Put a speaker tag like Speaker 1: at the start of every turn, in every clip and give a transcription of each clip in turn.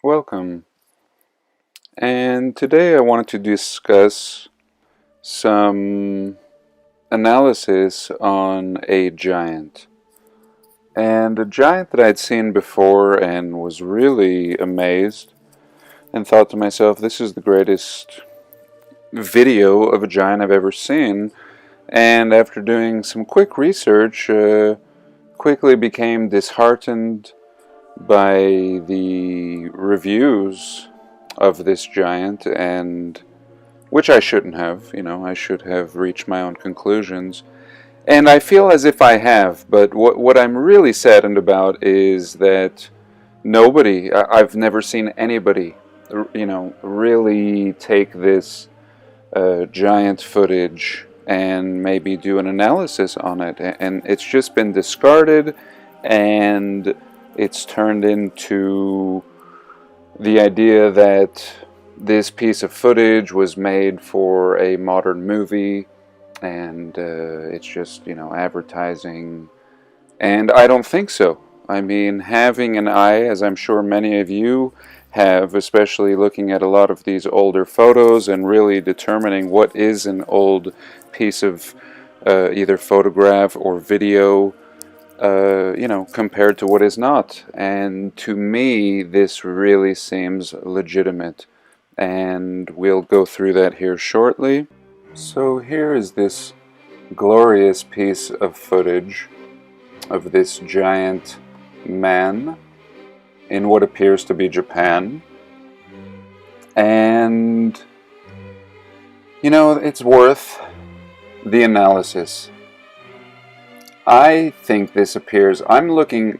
Speaker 1: welcome. And today I wanted to discuss some analysis on a giant. And a giant that I'd seen before and was really amazed and thought to myself, this is the greatest video of a giant I've ever seen. And after doing some quick research, quickly became disheartened by the reviews of this giant, and which I shouldn't have. I should have reached my own conclusions. And I feel as if I have, but what I'm really saddened about is that I've never seen anybody, really take this giant footage and maybe do an analysis on it. And it's just been discarded, and it's turned into the idea that this piece of footage was made for a modern movie, and it's just, advertising. And I don't think so. I mean, having an eye, as I'm sure many of you have, especially looking at a lot of these older photos and really determining what is an old piece of either photograph or video, compared to what is not. And to me, this really seems legitimate. And we'll go through that here shortly. So here is this glorious piece of footage of this giant man in what appears to be Japan. And, it's worth the analysis. I think this appears, I'm looking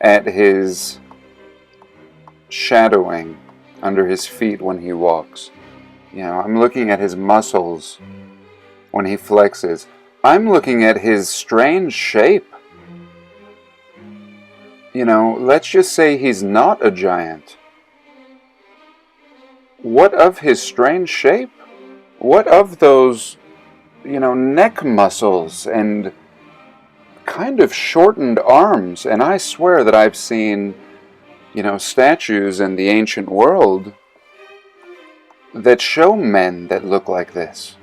Speaker 1: at his shadowing under his feet when he walks. I'm looking at his muscles when he flexes. I'm looking at his strange shape. Let's just say he's not a giant. What of his strange shape? What of those, neck muscles and kind of shortened arms? And I swear that I've seen, statues in the ancient world that show men that look like this.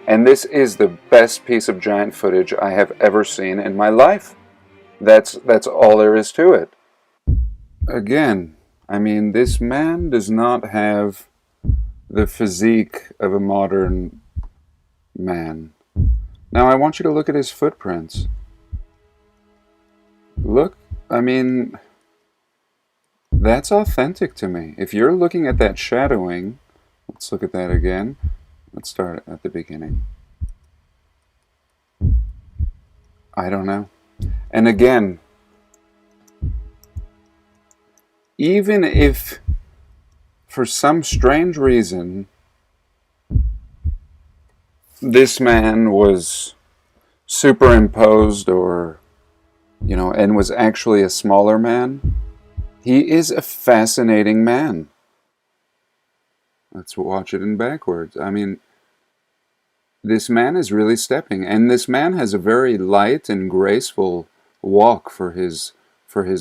Speaker 1: And this is the best piece of giant footage I have ever seen in my life. That's all there is to it. Again, this man does not have the physique of a modern man. Now I want you to look at his footprints. Look, that's authentic to me. If you're looking at that shadowing, let's look at that again. Let's start at the beginning. I don't know. And again, even if for some strange reason this man was superimposed or, and was actually a smaller man, he is a fascinating man. Let's watch it in backwards. This man is really stepping, and this man has a very light and graceful walk for his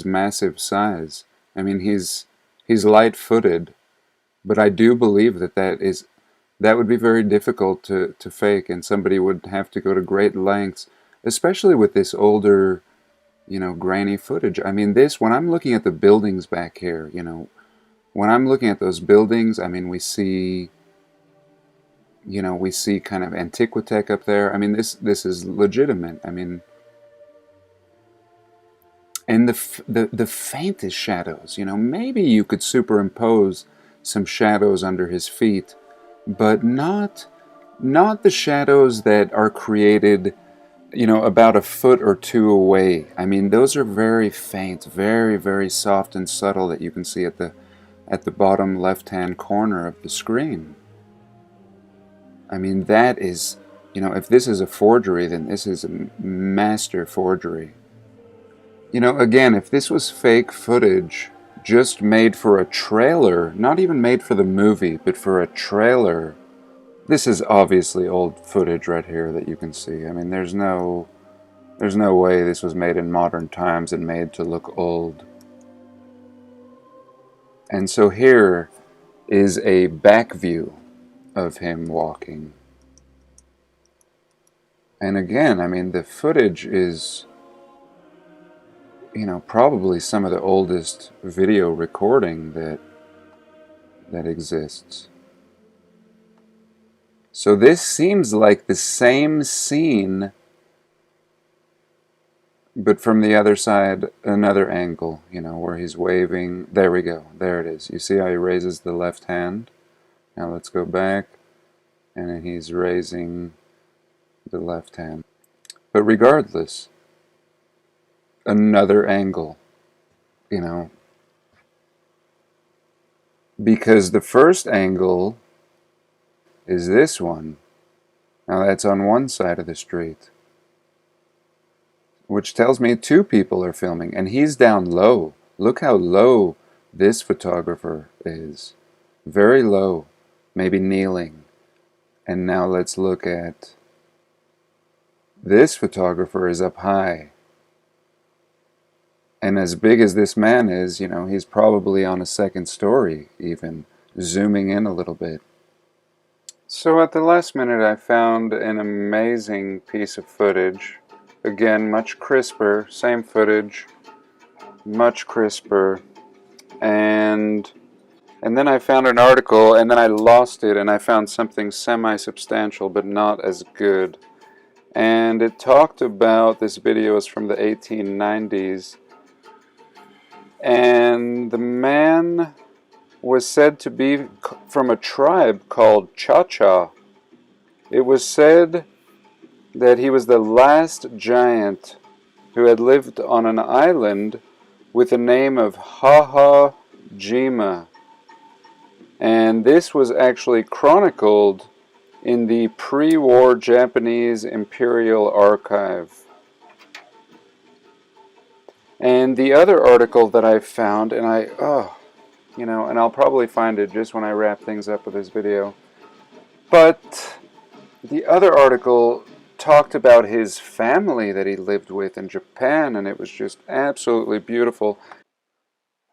Speaker 1: massive size. He's light-footed, but I do believe that would be very difficult to fake, and somebody would have to go to great lengths, especially with this older, grainy footage. When I'm looking at the buildings back here, when I'm looking at those buildings, we see kind of Antiquitech up there. This is legitimate. And the faintest shadows, maybe you could superimpose some shadows under his feet, but not the shadows that are created, about a foot or two away. Those are very faint, very, very soft and subtle that you can see at the bottom left-hand corner of the screen. That is, if this is a forgery, then this is a master forgery. Again, if this was fake footage just made for a trailer, not even made for the movie, but for a trailer, this is obviously old footage right here that you can see. There's no way this was made in modern times and made to look old. And so here is a back view of him walking. And again, I mean, the footage is, probably some of the oldest video recording that exists. So this seems like the same scene, but from the other side, another angle, where he's waving. There we go. There it is. You see how he raises the left hand? Now let's go back, and he's raising the left hand. But regardless, another angle, because the first angle is this one. Now that's on one side of the street, which tells me two people are filming, and he's down low. Look how low this photographer is. Very low, maybe kneeling. And now let's look at this photographer is up high. And as big as this man is, he's probably on a second story even, zooming in a little bit. So at the last minute I found an amazing piece of footage. Again, much crisper, same footage, much crisper. And then I found an article, and then I lost it, and I found something semi-substantial but not as good. And it talked about, this video is from the 1890s, and the man was said to be from a tribe called Cha-Cha. It was said that he was the last giant who had lived on an island with the name of Ha-Ha Jima. And this was actually chronicled in the pre-war Japanese Imperial Archive. And the other article that I found, and and I'll probably find it just when I wrap things up with this video, but the other article talked about his family that he lived with in Japan, and it was just absolutely beautiful.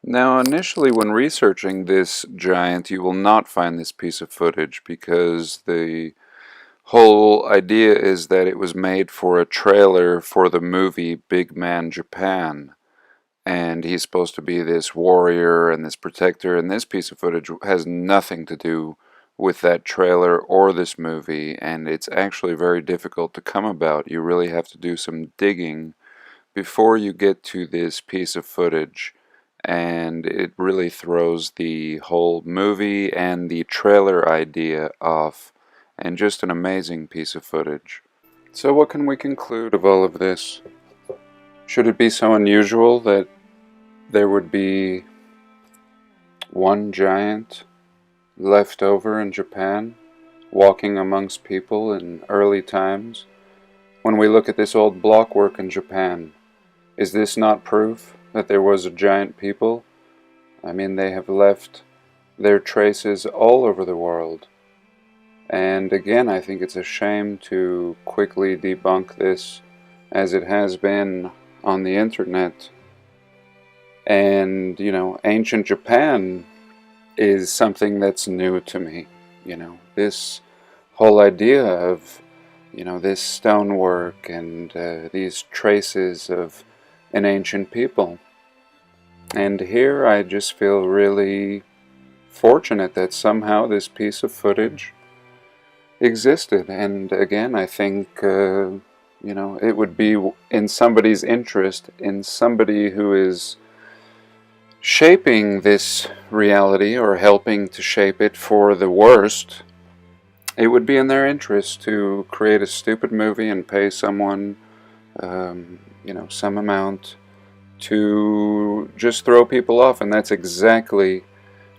Speaker 1: Now, initially when researching this giant, you will not find this piece of footage because the whole idea is that it was made for a trailer for the movie Big Man Japan. And he's supposed to be this warrior and this protector, and this piece of footage has nothing to do with that trailer or this movie, and it's actually very difficult to come about. You really have to do some digging before you get to this piece of footage, and it really throws the whole movie and the trailer idea off, and just an amazing piece of footage. So what can we conclude of all of this? Should it be so unusual that there would be one giant left over in Japan, walking amongst people in early times? When we look at this old blockwork in Japan, is this not proof that there was a giant people? I mean, they have left their traces all over the world. And again, I think it's a shame to quickly debunk this, as it has been on the internet. And, ancient Japan is something that's new to me. This whole idea of, this stonework and these traces of an ancient people. And here I just feel really fortunate that somehow this piece of footage existed. And again, I think, it would be in somebody's interest, in somebody who is shaping this reality or helping to shape it for the worst. It would be in their interest to create a stupid movie and pay someone, some amount to just throw people off. And that's exactly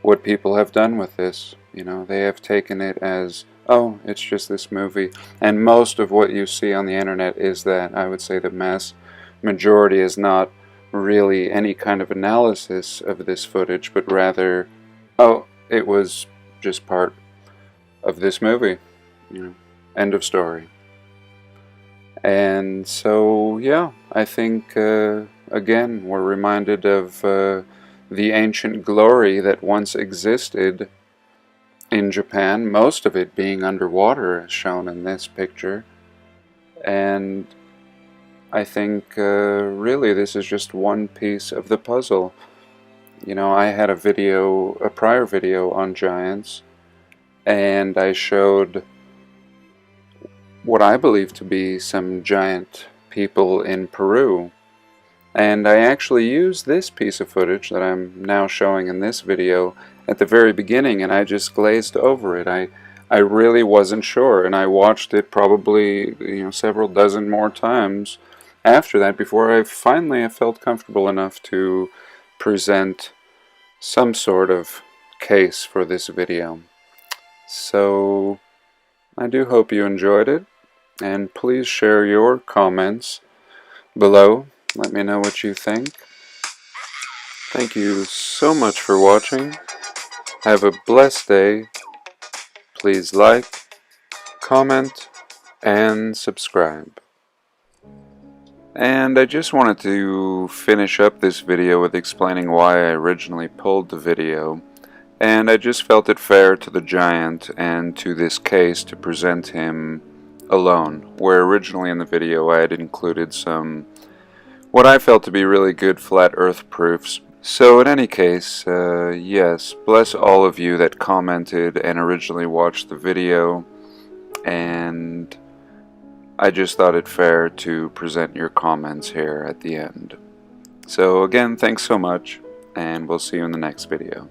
Speaker 1: what people have done with this. They have taken it as, oh, it's just this movie. And most of what you see on the internet is that. I would say the mass majority is not really any kind of analysis of this footage, but rather, oh, it was just part of this movie, end of story. And so, yeah, I think, again, we're reminded of the ancient glory that once existed in Japan, most of it being underwater as shown in this picture. And I think really this is just one piece of the puzzle. You know, I had a prior video on giants, and I showed what I believe to be some giant people in Peru. And I actually used this piece of footage that I'm now showing in this video at the very beginning, and I just glazed over it. I really wasn't sure, and I watched it probably several dozen more times after that before I finally felt comfortable enough to present some sort of case for this video. So I do hope you enjoyed it, and please share your comments below. Let me know what you think. Thank you so much for watching. Have a blessed day. Please like, comment, and subscribe. And I just wanted to finish up this video with explaining why I originally pulled the video. And I just felt it fair to the giant and to this case to present him alone, where originally in the video I had included some what I felt to be really good flat earth proofs. So in any case, yes, bless all of you that commented and originally watched the video, and I just thought it fair to present your comments here at the end. So again, thanks so much, and we'll see you in the next video.